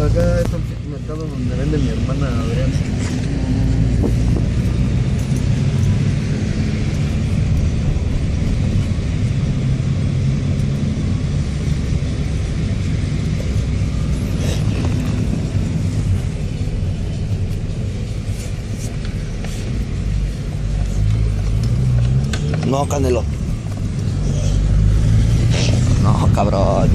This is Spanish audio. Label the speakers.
Speaker 1: Acá es un mercado donde vende mi hermana Adriana.
Speaker 2: No, Canelo. No, cabrón.